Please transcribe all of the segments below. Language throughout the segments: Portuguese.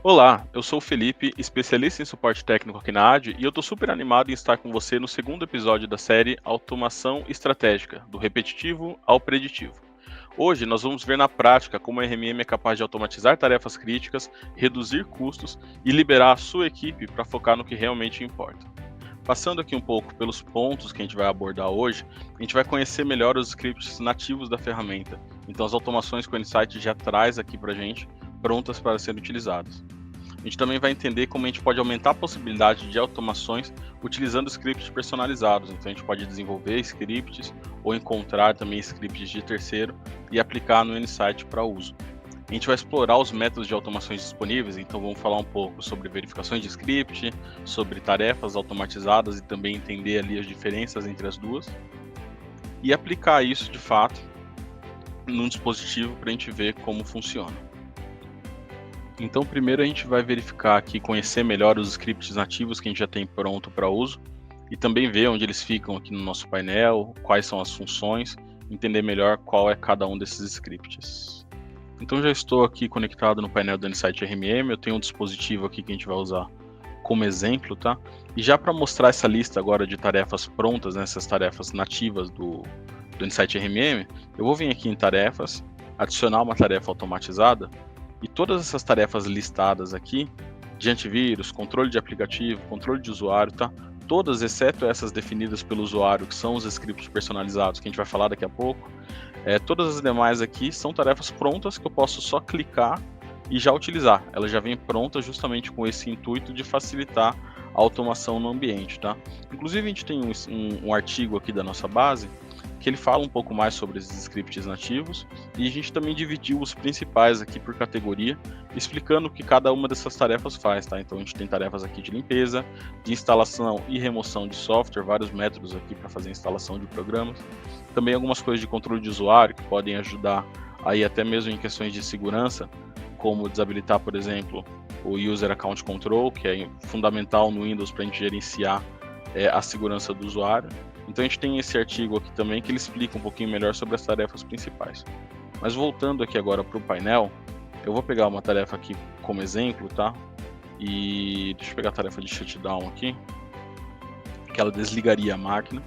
Olá, eu sou o Felipe, especialista em suporte técnico aqui na AD, e eu estou super animado em estar com você no segundo episódio da série Automação Estratégica, do repetitivo ao preditivo. Hoje nós vamos ver na prática como a RMM é capaz de automatizar tarefas críticas, reduzir custos e liberar a sua equipe para focar no que realmente importa. Passando aqui um pouco pelos pontos que a gente vai abordar hoje, a gente vai conhecer melhor os scripts nativos da ferramenta. Então as automações que o Insight já traz aqui para a gente, prontas para serem utilizadas. A gente também vai entender como a gente pode aumentar a possibilidade de automações utilizando scripts personalizados. Então a gente pode desenvolver scripts ou encontrar também scripts de terceiro e aplicar no Insight para uso. A gente vai explorar os métodos de automações disponíveis, então vamos falar um pouco sobre verificações de script, sobre tarefas automatizadas e também entender ali as diferenças entre as duas e aplicar isso de fato num dispositivo para a gente ver como funciona. Então, primeiro a gente vai verificar aqui, conhecer melhor os scripts nativos que a gente já tem pronto para uso e também ver onde eles ficam aqui no nosso painel, quais são as funções, entender melhor qual é cada um desses scripts. Então, já estou aqui conectado no painel do Insight RMM, eu tenho um dispositivo aqui que a gente vai usar como exemplo, tá? E já para mostrar essa lista agora de tarefas prontas, né, essas tarefas nativas do Insight RMM, eu vou vir aqui em tarefas, adicionar uma tarefa automatizada. E todas essas tarefas listadas aqui, de antivírus, controle de aplicativo, controle de usuário, tá? Todas, exceto essas definidas pelo usuário, que são os scripts personalizados, que a gente vai falar daqui a pouco, todas as demais aqui são tarefas prontas que eu posso só clicar e já utilizar. Elas já vêm prontas justamente com esse intuito de facilitar a automação no ambiente, tá? Inclusive a gente tem um artigo aqui da nossa base que ele fala um pouco mais sobre esses scripts nativos e a gente também dividiu os principais aqui por categoria, explicando o que cada uma dessas tarefas faz, tá? Então a gente tem tarefas aqui de limpeza, de instalação e remoção de software, vários métodos aqui para fazer instalação de programas, também algumas coisas de controle de usuário que podem ajudar aí até mesmo em questões de segurança, como desabilitar, por exemplo, o User Account Control, que é fundamental no Windows para a gente gerenciar a segurança do usuário. Então a gente tem esse artigo aqui também que ele explica um pouquinho melhor sobre as tarefas principais. Mas voltando aqui agora para o painel, eu vou pegar uma tarefa aqui como exemplo, tá? E deixa eu pegar a tarefa de shutdown aqui, que ela desligaria a máquina.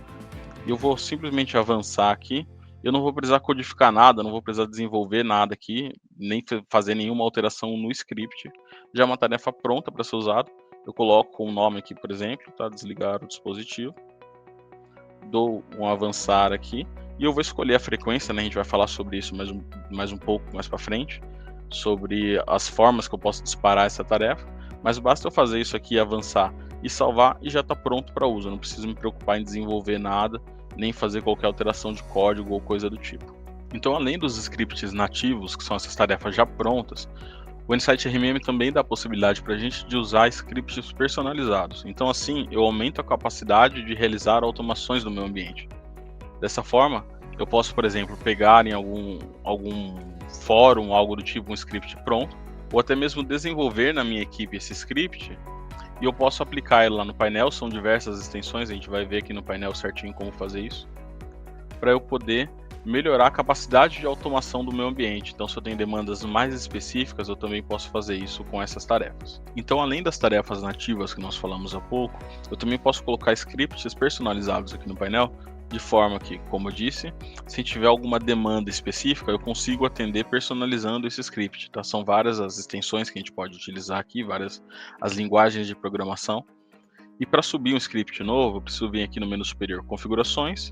E eu vou simplesmente avançar aqui. Eu não vou precisar codificar nada, não vou precisar desenvolver nada aqui, nem fazer nenhuma alteração no script. Já é uma tarefa pronta para ser usada. Eu coloco um nome aqui, por exemplo, tá? Desligar o dispositivo. Dou um avançar aqui e eu vou escolher a frequência, né? A gente vai falar sobre isso mais um pouco mais para frente, sobre as formas que eu posso disparar essa tarefa, mas basta eu fazer isso aqui, avançar e salvar e já está pronto para uso. Eu não preciso me preocupar em desenvolver nada, nem fazer qualquer alteração de código ou coisa do tipo. Então, além dos scripts nativos, que são essas tarefas já prontas, o Insight RMM também dá a possibilidade para a gente de usar scripts personalizados. Então, assim, eu aumento a capacidade de realizar automações no meu ambiente. Dessa forma, eu posso, por exemplo, pegar em algum fórum, algo do tipo, um script pronto, ou até mesmo desenvolver na minha equipe esse script, e eu posso aplicar ele lá no painel. São diversas extensões, a gente vai ver aqui no painel certinho como fazer isso, para eu poder melhorar a capacidade de automação do meu ambiente. Então, se eu tenho demandas mais específicas, eu também posso fazer isso com essas tarefas. Então, além das tarefas nativas que nós falamos há pouco, eu também posso colocar scripts personalizados aqui no painel, de forma que, como eu disse, se tiver alguma demanda específica, eu consigo atender personalizando esse script, tá? São várias as extensões que a gente pode utilizar aqui, várias as linguagens de programação. E para subir um script novo, eu preciso vir aqui no menu superior, configurações,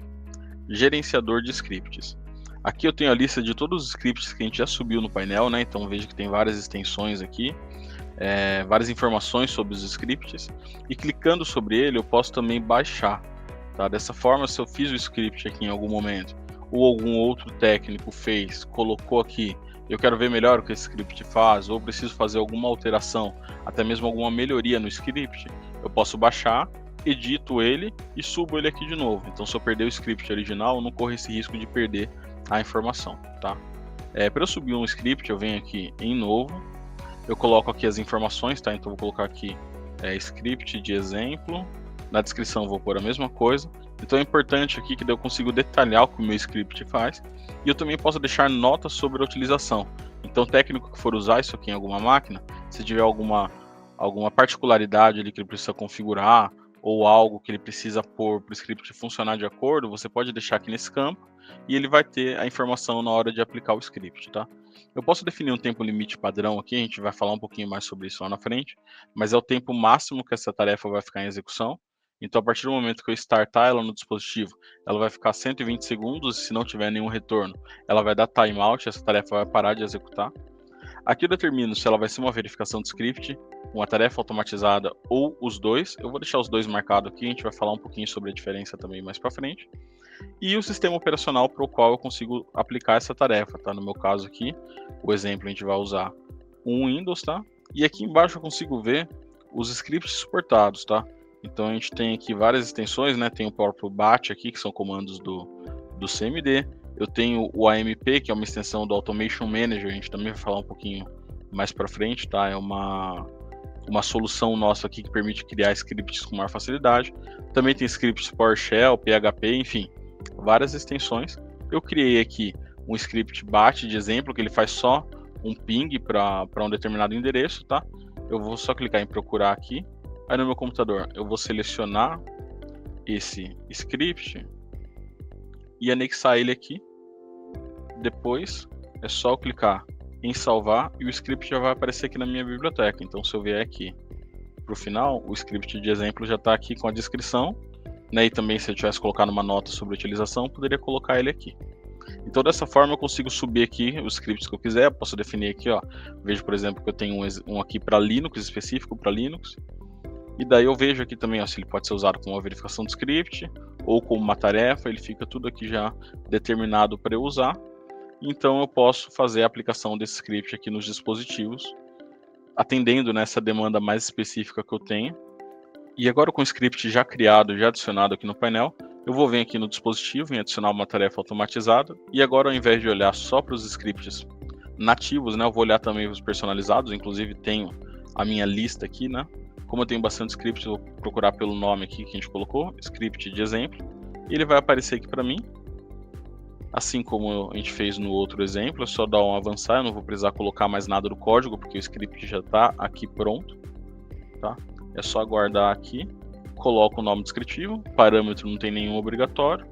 gerenciador de scripts. Aqui eu tenho a lista de todos os scripts que a gente já subiu no painel, né? Então veja que tem várias extensões aqui, várias informações sobre os scripts, e clicando sobre ele eu posso também baixar, tá? Dessa forma, se eu fiz o script aqui em algum momento, ou algum outro técnico fez, colocou aqui, eu quero ver melhor o que esse script faz, ou preciso fazer alguma alteração, até mesmo alguma melhoria no script, eu posso baixar, edito ele e subo ele aqui de novo. Então, se eu perder o script original, eu não corro esse risco de perder a informação, tá? Para eu subir um script, eu venho aqui em novo, eu coloco aqui as informações, tá? Então, vou colocar aqui script de exemplo, na descrição vou pôr a mesma coisa. Então, é importante aqui que eu consigo detalhar o que o meu script faz, e eu também posso deixar notas sobre a utilização. Então, o técnico que for usar isso aqui em alguma máquina, Se tiver alguma particularidade ali que ele precisa configurar, ou algo que ele precisa pôr para o script funcionar de acordo, você pode deixar aqui nesse campo, e ele vai ter a informação na hora de aplicar o script, tá? Eu posso definir um tempo limite padrão aqui, a gente vai falar um pouquinho mais sobre isso lá na frente, mas é o tempo máximo que essa tarefa vai ficar em execução. Então, a partir do momento que eu startar ela no dispositivo, ela vai ficar 120 segundos, e se não tiver nenhum retorno, ela vai dar timeout, essa tarefa vai parar de executar. Aqui eu determino se ela vai ser uma verificação de script, uma tarefa automatizada ou os dois. Eu vou deixar os dois marcados aqui, a gente vai falar um pouquinho sobre a diferença também mais para frente. E o sistema operacional para o qual eu consigo aplicar essa tarefa, tá? No meu caso aqui, o exemplo a gente vai usar um Windows, tá? E aqui embaixo eu consigo ver os scripts suportados, tá? Então a gente tem aqui várias extensões, né? Tem o próprio BAT aqui, que são comandos do CMD. Eu tenho o AMP, que é uma extensão do Automation Manager, a gente também vai falar um pouquinho mais para frente, tá? É uma solução nossa aqui que permite criar scripts com maior facilidade. Também tem scripts PowerShell, PHP, enfim, várias extensões. Eu criei aqui um script BAT de exemplo, que ele faz só um ping para um determinado endereço, tá? Eu vou só clicar em procurar aqui. Aí no meu computador eu vou selecionar esse script e anexar ele aqui. Depois é só eu clicar em salvar e o script já vai aparecer aqui na minha biblioteca. Então, se eu vier aqui para o final, o script de exemplo já está aqui com a descrição, né? E também, se eu tivesse colocado uma nota sobre a utilização, eu poderia colocar ele aqui. Então, dessa forma, eu consigo subir aqui os scripts que eu quiser. Eu posso definir aqui, ó. Vejo, por exemplo, que eu tenho um aqui para Linux, específico para Linux. E daí eu vejo aqui também, ó, se ele pode ser usado como uma verificação de script ou como uma tarefa. Ele fica tudo aqui já determinado para eu usar. Então eu posso fazer a aplicação desse script aqui nos dispositivos, atendendo nessa demanda mais específica que eu tenho. E agora com o script já criado, já adicionado aqui no painel, eu vou vir aqui no dispositivo e adicionar uma tarefa automatizada. E agora, ao invés de olhar só para os scripts nativos, né, eu vou olhar também os personalizados. Inclusive tenho a minha lista aqui, né? Como eu tenho bastante scripts, eu vou procurar pelo nome aqui que a gente colocou, script de exemplo. E ele vai aparecer aqui para mim. Assim como a gente fez no outro exemplo, é só dar um avançar, eu não vou precisar colocar mais nada do código, porque o script já está aqui pronto, tá? É só aguardar aqui, coloco o nome descritivo, parâmetro não tem nenhum obrigatório,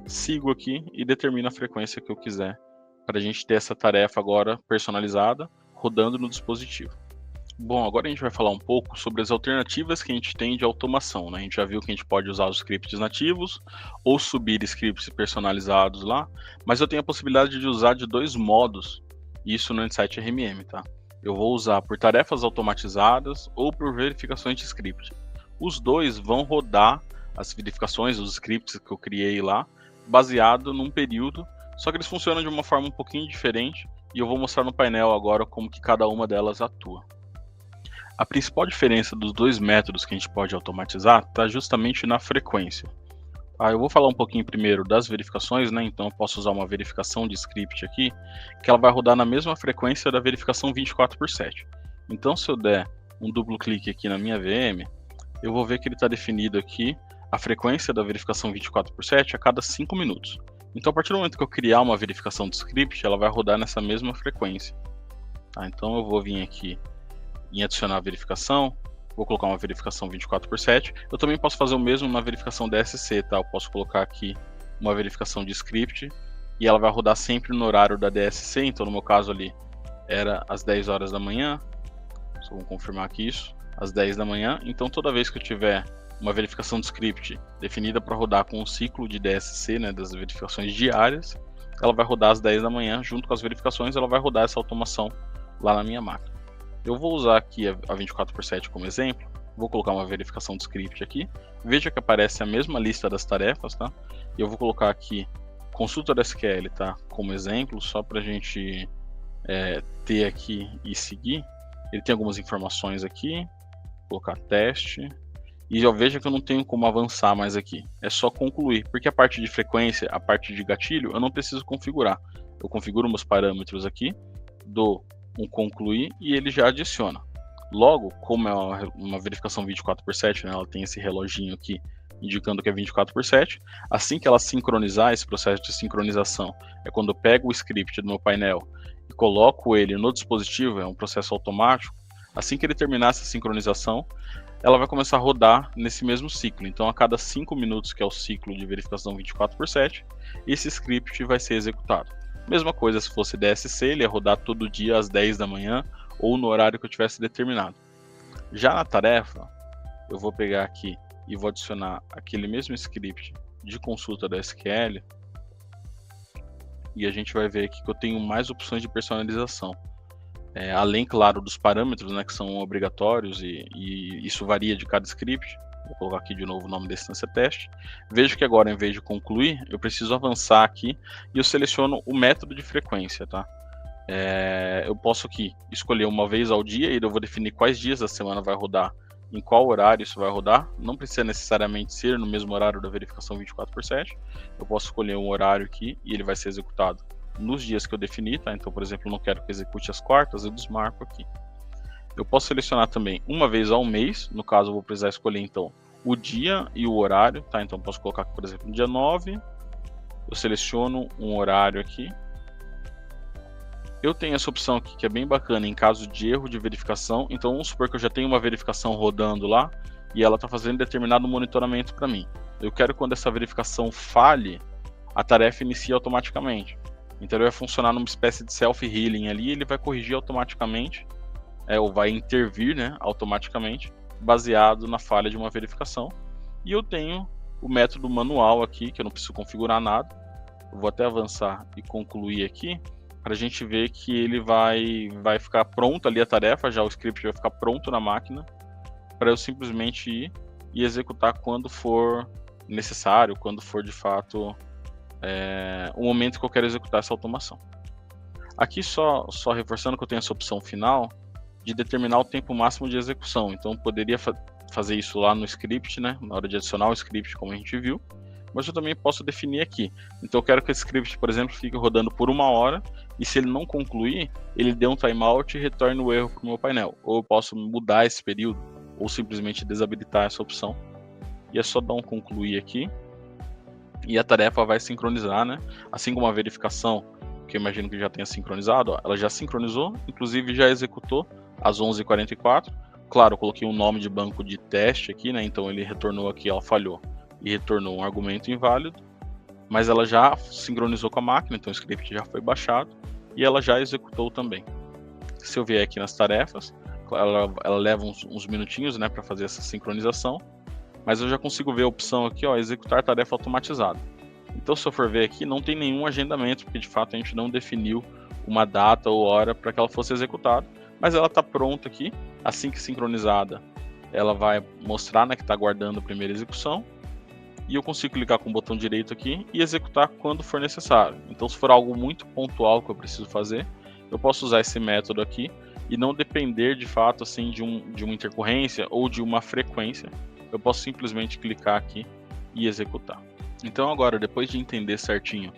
sigo aqui e determino a frequência que eu quiser, para a gente ter essa tarefa agora personalizada, rodando no dispositivo. Bom, agora a gente vai falar um pouco sobre as alternativas que a gente tem de automação, né? A gente já viu que a gente pode usar os scripts nativos ou subir scripts personalizados lá, mas eu tenho a possibilidade de usar de dois modos, isso no Insight RMM, tá? Eu vou usar por tarefas automatizadas ou por verificações de script. Os dois vão rodar as verificações, os scripts que eu criei lá, baseado num período, só que eles funcionam de uma forma um pouquinho diferente e eu vou mostrar no painel agora como que cada uma delas atua. A principal diferença dos dois métodos que a gente pode automatizar está justamente na frequência. Eu vou falar um pouquinho primeiro das verificações, né? Então eu posso usar uma verificação de script aqui, que ela vai rodar na mesma frequência da verificação 24/7. Então, se eu der um duplo clique aqui na minha VM, eu vou ver que ele está definido aqui a frequência da verificação 24/7 a cada 5 minutos. Então, a partir do momento que eu criar uma verificação de script, ela vai rodar nessa mesma frequência. Então eu vou vir aqui em adicionar a verificação, vou colocar uma verificação 24/7. Eu também posso fazer o mesmo na verificação DSC, tá? Eu posso colocar aqui uma verificação de script e ela vai rodar sempre no horário da DSC. Então, no meu caso ali, era às 10 horas da manhã. Só vou confirmar aqui isso, às 10 da manhã. Então, toda vez que eu tiver uma verificação de script definida para rodar com um ciclo de DSC, né, das verificações diárias, ela vai rodar às 10 da manhã. Junto com as verificações, ela vai rodar essa automação lá na minha máquina. Eu vou usar aqui a 24/7 como exemplo, vou colocar uma verificação de script aqui, veja que aparece a mesma lista das tarefas, tá? E eu vou colocar aqui consulta da SQL, tá? Como exemplo, só para a gente ter aqui e seguir. Ele tem algumas informações aqui, vou colocar teste, e já veja que eu não tenho como avançar mais aqui, é só concluir, porque a parte de frequência, a parte de gatilho, eu não preciso configurar. Eu configuro meus parâmetros aqui, dou um concluir e ele já adiciona. Logo, como é uma verificação 24/7, né, ela tem esse reloginho aqui indicando que é 24/7, assim que ela sincronizar, esse processo de sincronização é quando eu pego o script do meu painel e coloco ele no dispositivo, é um processo automático. Assim que ele terminar essa sincronização, ela vai começar a rodar nesse mesmo ciclo. Então, a cada 5 minutos, que é o ciclo de verificação 24/7, esse script vai ser executado. Mesma coisa se fosse DSC, ele ia rodar todo dia às 10 da manhã ou no horário que eu tivesse determinado. Já na tarefa, eu vou pegar aqui e vou adicionar aquele mesmo script de consulta da SQL, e a gente vai ver aqui que eu tenho mais opções de personalização. Além, claro, dos parâmetros, né, que são obrigatórios, e isso varia de cada script. Vou colocar aqui de novo o nome da instância teste. Vejo que agora, em vez de concluir, eu preciso avançar aqui e eu seleciono o método de frequência, tá? Eu posso aqui escolher uma vez ao dia, e eu vou definir quais dias da semana vai rodar, em qual horário isso vai rodar. Não precisa necessariamente ser no mesmo horário da verificação 24/7. Eu posso escolher um horário aqui e ele vai ser executado nos dias que eu defini, tá? Então, por exemplo, eu não quero que execute as quartas, eu desmarco aqui. Eu posso selecionar também uma vez ao mês, no caso eu vou precisar escolher então o dia e o horário, tá? Então posso colocar aqui, por exemplo, no dia 9, eu seleciono um horário aqui. Eu tenho essa opção aqui que é bem bacana em caso de erro de verificação. Então vamos supor que eu já tenho uma verificação rodando lá e ela está fazendo determinado monitoramento para mim. Eu quero que quando essa verificação falhe, a tarefa inicie automaticamente. Então ele vai funcionar numa espécie de self-healing ali, ele vai corrigir automaticamente, ou vai intervir, né, automaticamente, baseado na falha de uma verificação. E eu tenho o método manual aqui, que eu não preciso configurar nada. Eu vou até avançar e concluir aqui, para a gente ver que ele vai ficar pronto ali a tarefa, já o script vai ficar pronto na máquina, para eu simplesmente ir e executar quando for necessário, quando for de fato o momento que eu quero executar essa automação. Aqui só reforçando que eu tenho essa opção final de determinar o tempo máximo de execução. Então eu poderia fazer isso lá no script, né, na hora de adicionar o script, como a gente viu, mas eu também posso definir aqui. Então eu quero que esse script, por exemplo, fique rodando por 1 hora, e se ele não concluir, ele dê um timeout e retorne o erro para o meu painel. Ou eu posso mudar esse período, ou simplesmente desabilitar essa opção. E é só dar um concluir aqui, e a tarefa vai sincronizar, né? Assim como a verificação, que eu imagino que já tenha sincronizado, ó, ela já sincronizou, inclusive já executou às 11h44. Claro, eu coloquei um nome de banco de teste aqui, né? Então ele retornou aqui, ela falhou, e retornou um argumento inválido, mas ela já sincronizou com a máquina, então o script já foi baixado, e ela já executou também. Se eu vier aqui nas tarefas, ela leva uns minutinhos, né, para fazer essa sincronização, mas eu já consigo ver a opção aqui, ó, executar tarefa automatizada. Então, se eu for ver aqui, não tem nenhum agendamento, porque de fato a gente não definiu uma data ou hora para que ela fosse executada, mas ela está pronta aqui. Assim que sincronizada, ela vai mostrar, né, que está aguardando a primeira execução, e eu consigo clicar com o botão direito aqui e executar quando for necessário. Então, se for algo muito pontual que eu preciso fazer, eu posso usar esse método aqui e não depender de fato assim de uma intercorrência ou de uma frequência. Eu posso simplesmente clicar aqui e executar. Então agora, depois de entender certinho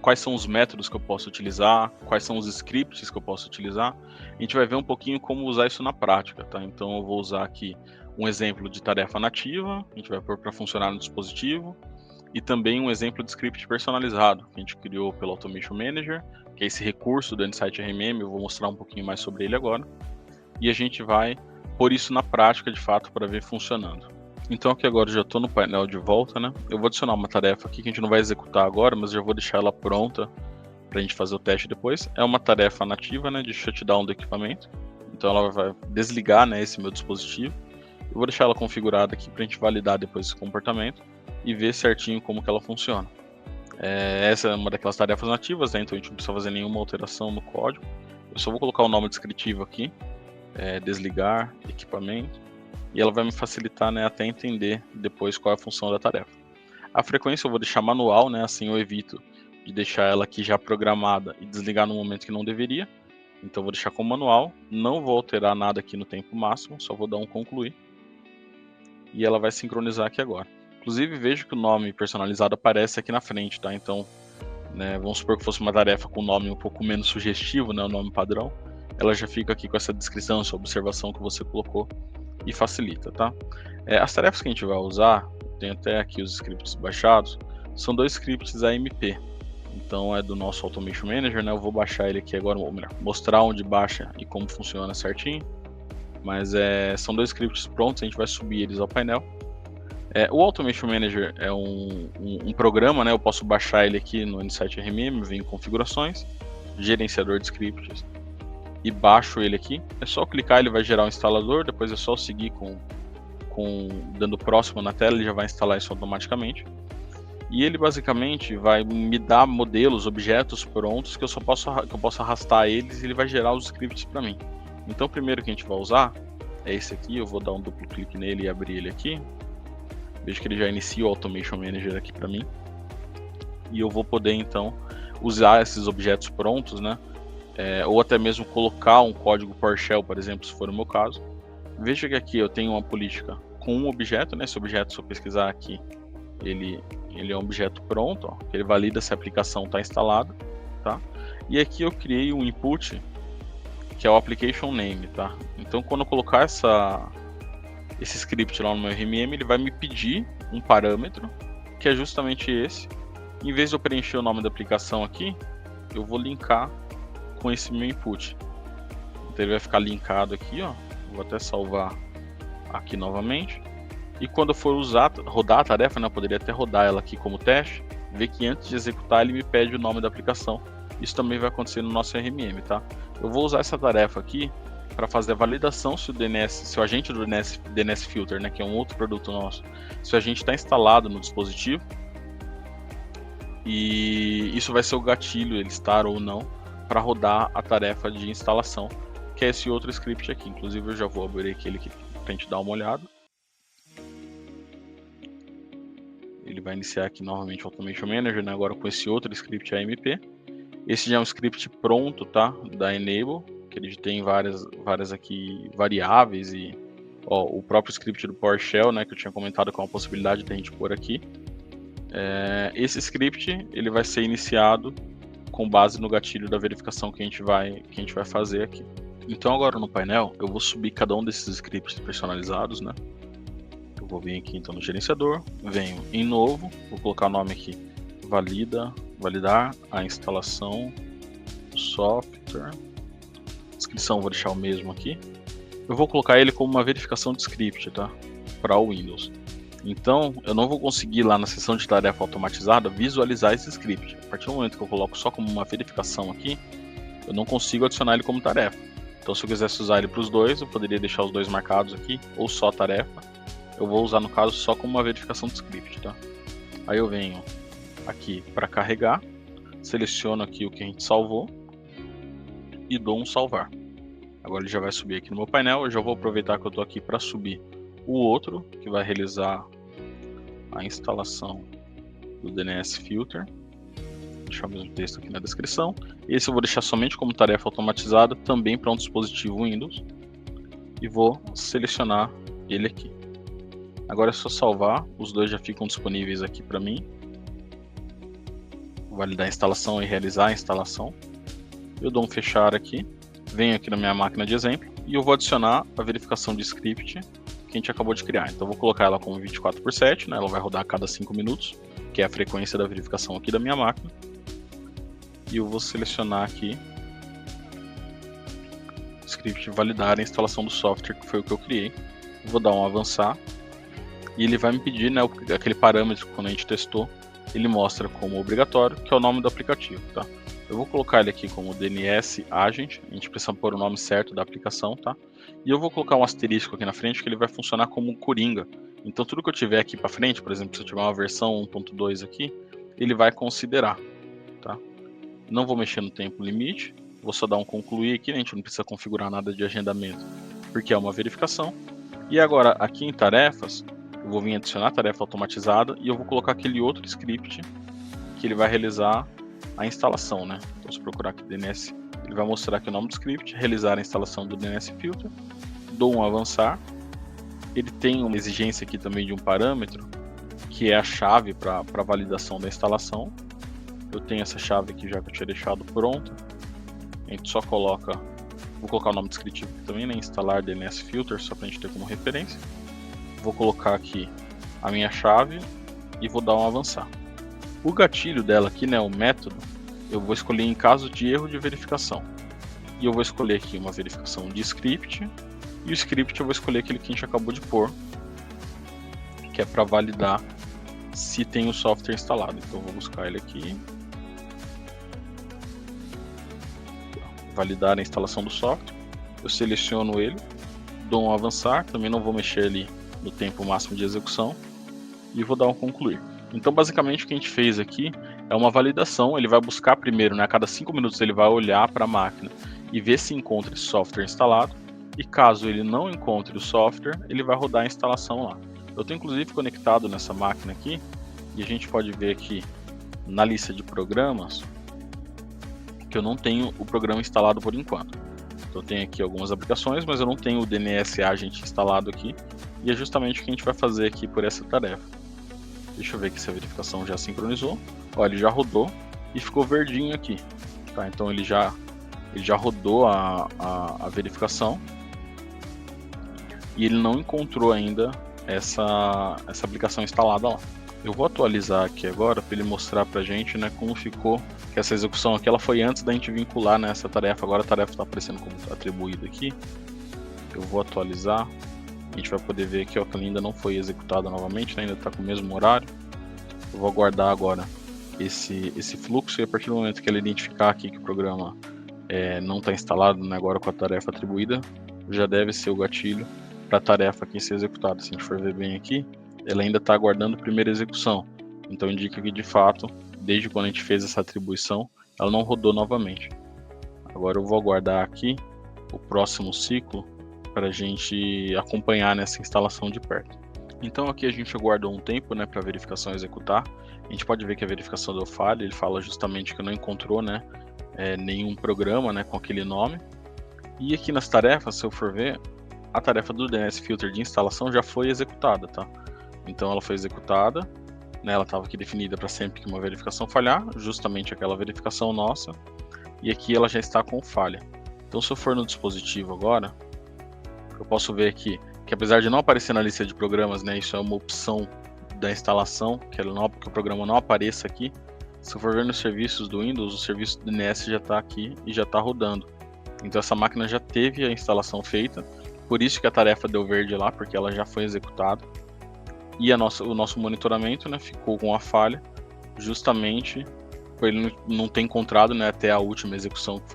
quais são os métodos que eu posso utilizar, quais são os scripts que eu posso utilizar, a gente vai ver um pouquinho como usar isso na prática, tá? Então eu vou usar aqui um exemplo de tarefa nativa, a gente vai pôr para funcionar no dispositivo, e também um exemplo de script personalizado, que a gente criou pelo Automation Manager, que é esse recurso do Insight RMM, eu vou mostrar um pouquinho mais sobre ele agora, e a gente vai pôr isso na prática de fato para ver funcionando. Então aqui agora eu já estou no painel de volta, né? Eu vou adicionar uma tarefa aqui que a gente não vai executar agora, mas já vou deixar ela pronta para a gente fazer o teste depois. É uma tarefa nativa, né, de shutdown do equipamento. Então ela vai desligar, né, esse meu dispositivo. Eu vou deixar ela configurada aqui para a gente validar depois esse comportamento e ver certinho como que ela funciona. Essa é uma daquelas tarefas nativas, né? Então a gente não precisa fazer nenhuma alteração no código. Eu só vou colocar o nome descritivo aqui, desligar equipamento, e ela vai me facilitar, né, até entender depois qual é a função da tarefa. A frequência eu vou deixar manual, né, assim eu evito de deixar ela aqui já programada e desligar no momento que não deveria. Então eu vou deixar como manual, não vou alterar nada aqui no tempo máximo, só vou dar um concluir. E ela vai sincronizar aqui agora. Inclusive vejo que o nome personalizado aparece aqui na frente, tá? Então, né, vamos supor que fosse uma tarefa com um nome um pouco menos sugestivo, né, o nome padrão, ela já fica aqui com essa descrição, essa observação que você colocou, e facilita, tá? As tarefas que a gente vai usar, tem até aqui os scripts baixados, são 2 scripts AMP. Então é do nosso Automation Manager, né? Eu vou baixar ele aqui agora, ou melhor, mostrar onde baixa e como funciona certinho. mas são dois scripts prontos, a gente vai subir eles ao painel. O Automation Manager é um programa, né? Eu posso baixar ele aqui no N7 RMM, vem em configurações, gerenciador de scripts, e baixo ele aqui. É só clicar, ele vai gerar um instalador, depois é só seguir dando próximo na tela, ele já vai instalar isso automaticamente. E ele basicamente vai me dar modelos, objetos prontos que eu posso arrastar eles e ele vai gerar os scripts para mim. Então o primeiro que a gente vai usar é esse aqui, eu vou dar um duplo clique nele e abrir ele aqui. Veja que ele já inicia o Automation Manager aqui para mim. E eu vou poder então usar esses objetos prontos, né? Ou até mesmo colocar um código PowerShell, por exemplo, se for o meu caso. Veja que aqui eu tenho uma política com um objeto, né? Esse objeto, se eu pesquisar aqui, ele é um objeto pronto, ó, ele valida se a aplicação está instalada, tá? E aqui eu criei um input que é o application name, tá? Então quando eu colocar esse script lá no meu RMM, ele vai me pedir um parâmetro que é justamente esse. Em vez de eu preencher o nome da aplicação aqui, eu vou linkar com esse meu input. Então ele vai ficar linkado aqui, ó. Vou até salvar aqui novamente. E quando eu for rodar a tarefa, né, eu poderia até rodar ela aqui como teste, ver que antes de executar ele me pede o nome da aplicação. Isso também vai acontecer no nosso RMM, tá? Eu vou usar essa tarefa aqui para fazer a validação se o agente do DNS Filter, né, que é um outro produto nosso, se o agente está instalado no dispositivo. E isso vai ser o gatilho, ele estar ou não, para rodar a tarefa de instalação, que é esse outro script aqui. Inclusive eu já vou abrir aquele aqui para a gente dar uma olhada. Ele vai iniciar aqui novamente o Automation Manager, né, agora com esse outro script AMP. Esse já é um script pronto, tá, da Enable, que ele tem várias aqui variáveis e o próprio script do PowerShell, né, que eu tinha comentado com a possibilidade de a gente pôr aqui. Esse script ele vai ser iniciado com base no gatilho da verificação que a gente vai fazer aqui. Então agora no painel eu vou subir cada um desses scripts personalizados, né? Eu vou vir aqui então no gerenciador, venho em novo, vou colocar o nome aqui, validar a instalação do software. Descrição vou deixar o mesmo aqui. Eu vou colocar ele como uma verificação de script, tá? Para o Windows. Então, eu não vou conseguir lá na seção de tarefa automatizada visualizar esse script. A partir do momento que eu coloco só como uma verificação aqui, eu não consigo adicionar ele como tarefa. Então, se eu quisesse usar ele para os dois, eu poderia deixar os dois marcados aqui, ou só tarefa. Eu vou usar, no caso, só como uma verificação de script, tá? Aí eu venho aqui para carregar, seleciono aqui o que a gente salvou e dou um salvar. Agora ele já vai subir aqui no meu painel. Eu já vou aproveitar que eu estou aqui para subir o outro, que vai realizar a instalação do DNS Filter. Vou deixar o mesmo texto aqui na descrição. Esse eu vou deixar somente como tarefa automatizada, também para um dispositivo Windows. E vou selecionar ele aqui. Agora é só salvar, os dois já ficam disponíveis aqui para mim. Vou validar a instalação e realizar a instalação. Eu dou um fechar aqui, venho aqui na minha máquina de exemplo e eu vou adicionar a verificação de script que a gente acabou de criar. Então eu vou colocar ela como 24/7, né? Ela vai rodar a cada 5 minutos, que é a frequência da verificação aqui da minha máquina. E eu vou selecionar aqui o script validar a instalação do software, que foi o que eu criei. Vou dar um avançar e ele vai me pedir, né, aquele parâmetro que quando a gente testou, ele mostra como obrigatório, que é o nome do aplicativo, tá? Eu vou colocar ele aqui como DNS Agent, a gente precisa pôr o nome certo da aplicação, tá? E eu vou colocar um asterisco aqui na frente que ele vai funcionar como um coringa. Então tudo que eu tiver aqui para frente, por exemplo, se eu tiver uma versão 1.2 aqui, ele vai considerar, tá? Não vou mexer no tempo limite, vou só dar um concluir aqui, né? A gente não precisa configurar nada de agendamento, porque é uma verificação. E agora aqui em tarefas, eu vou vir adicionar tarefa automatizada e eu vou colocar aquele outro script que ele vai realizar a instalação, né? Então se procurar aqui DNS, ele vai mostrar aqui o nome do script, realizar a instalação do DNS Filter, dou um avançar. Ele tem uma exigência aqui também de um parâmetro, que é a chave para validação da instalação. Eu tenho essa chave aqui já que eu tinha deixado pronta. A gente só coloca, vou colocar o nome descritivo aqui também, né? Instalar DNS Filter, só para a gente ter como referência. Vou colocar aqui a minha chave e vou dar um avançar. O gatilho dela aqui, né, o método, eu vou escolher em caso de erro de verificação. E eu vou escolher aqui uma verificação de script E o script eu vou escolher aquele que a gente acabou de pôr, que é para validar se tem o software instalado. Então eu vou buscar ele aqui. Validar a instalação do software. Eu seleciono ele, dou um avançar, também não vou mexer ali no tempo máximo de execução e vou dar um concluir. Então basicamente o que a gente fez aqui é uma validação. Ele vai buscar primeiro, né, a cada 5 minutos ele vai olhar para a máquina e ver se encontra esse software instalado, e caso ele não encontre o software, ele vai rodar a instalação lá. Eu estou inclusive conectado nessa máquina aqui e a gente pode ver aqui na lista de programas que eu não tenho o programa instalado por enquanto. Então eu tenho aqui algumas aplicações, mas eu não tenho o DNS Agent instalado aqui, e é justamente o que a gente vai fazer aqui por essa tarefa. Deixa eu ver aqui se a verificação já sincronizou. Ó, ele já rodou e ficou verdinho aqui. Tá? Então ele já rodou a verificação e ele não encontrou ainda essa aplicação instalada lá. Eu vou atualizar aqui agora para ele mostrar pra gente, né, como ficou, que essa execução aqui ela foi antes da gente vincular nessa tarefa. Agora a tarefa está aparecendo como atribuída aqui. Eu vou atualizar. A gente vai poder ver aqui, ó, que ela ainda não foi executada novamente, né, ainda está com o mesmo horário. Eu vou aguardar agora esse fluxo, e a partir do momento que ele identificar aqui que o programa não está instalado, né, agora com a tarefa atribuída, já deve ser o gatilho para a tarefa aqui ser executada. Se a gente for ver bem aqui, ela ainda está aguardando a primeira execução. Então indica que de fato, desde quando a gente fez essa atribuição, ela não rodou novamente. Agora eu vou aguardar aqui o próximo ciclo para a gente acompanhar nessa instalação de perto. Então aqui a gente aguardou um tempo, né, para a verificação executar. A gente pode ver que a verificação deu falha. Ele fala justamente que não encontrou, né, nenhum programa, né, com aquele nome. E aqui nas tarefas, se eu for ver, a tarefa do DNS Filter de instalação já foi executada, tá? Então ela foi executada, né, ela estava aqui definida para sempre que uma verificação falhar, justamente aquela verificação nossa, e aqui ela já está com falha. Então se eu for no dispositivo agora, eu posso ver aqui que apesar de não aparecer na lista de programas, né, isso é uma opção da instalação, que o programa não apareça aqui. Se eu for ver nos serviços do Windows, o serviço do DNS já está aqui e já está rodando. Então essa máquina já teve a instalação feita, por isso que a tarefa deu verde lá, porque ela já foi executada. E o nosso monitoramento, né, ficou com a falha, justamente por ele não ter encontrado, né, até a última execução que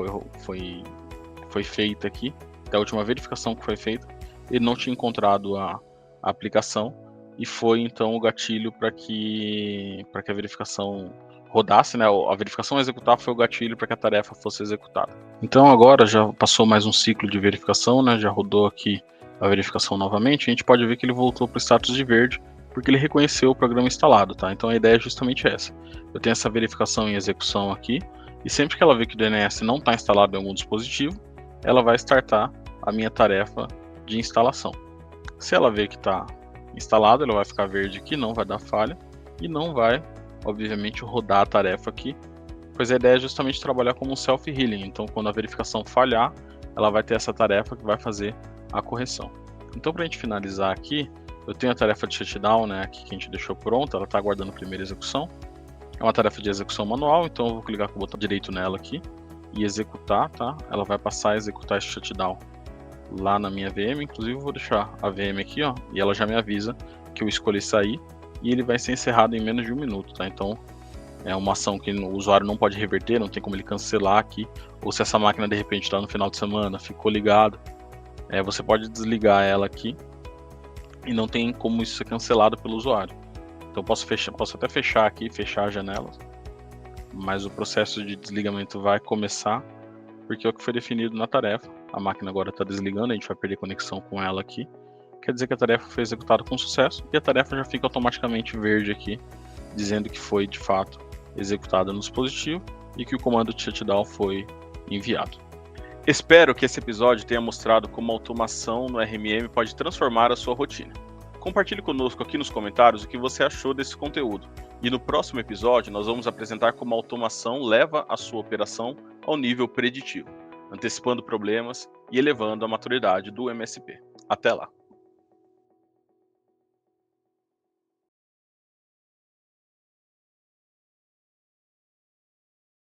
foi feita aqui, até a última verificação que foi feita, ele não tinha encontrado a aplicação, e foi então o gatilho para que a verificação rodasse, né? A verificação executar foi o gatilho para que a tarefa fosse executada. Então agora já passou mais um ciclo de verificação, né? Já rodou aqui a verificação novamente. A gente pode ver que ele voltou para o status de verde, porque ele reconheceu o programa instalado, tá? Então a ideia é justamente essa. Eu tenho essa verificação em execução aqui, e sempre que ela vê que o DNS não está instalado em algum dispositivo, ela vai startar a minha tarefa de instalação. Se ela vê que está instalado, ela vai ficar verde aqui, não vai dar falha, e não vai, obviamente, rodar a tarefa aqui, pois a ideia é justamente trabalhar como um self-healing. Então quando a verificação falhar, ela vai ter essa tarefa que vai fazer a correção. Então para a gente finalizar aqui, eu tenho a tarefa de shutdown, né, aqui que a gente deixou pronta, ela está aguardando a primeira execução. É uma tarefa de execução manual, então eu vou clicar com o botão direito nela aqui e executar, tá? Ela vai passar a executar esse shutdown lá na minha VM. Inclusive eu vou deixar a VM aqui, ó, e ela já me avisa que eu escolhi sair, e ele vai ser encerrado em menos de 1 minuto, tá? Então é uma ação que o usuário não pode reverter, não tem como ele cancelar aqui, ou se essa máquina de repente está no final de semana, ficou ligada, você pode desligar ela aqui e não tem como isso ser cancelado pelo usuário. Então posso até fechar aqui, fechar a janela, mas o processo de desligamento vai começar, porque é o que foi definido na tarefa. A máquina agora está desligando, a gente vai perder conexão com ela aqui. Quer dizer que a tarefa foi executada com sucesso, e a tarefa já fica automaticamente verde aqui, dizendo que foi de fato executada no dispositivo e que o comando de shutdown foi enviado. Espero que esse episódio tenha mostrado como a automação no RMM pode transformar a sua rotina. Compartilhe conosco aqui nos comentários o que você achou desse conteúdo. E no próximo episódio nós vamos apresentar como a automação leva a sua operação ao nível preditivo, antecipando problemas e elevando a maturidade do MSP. Até lá!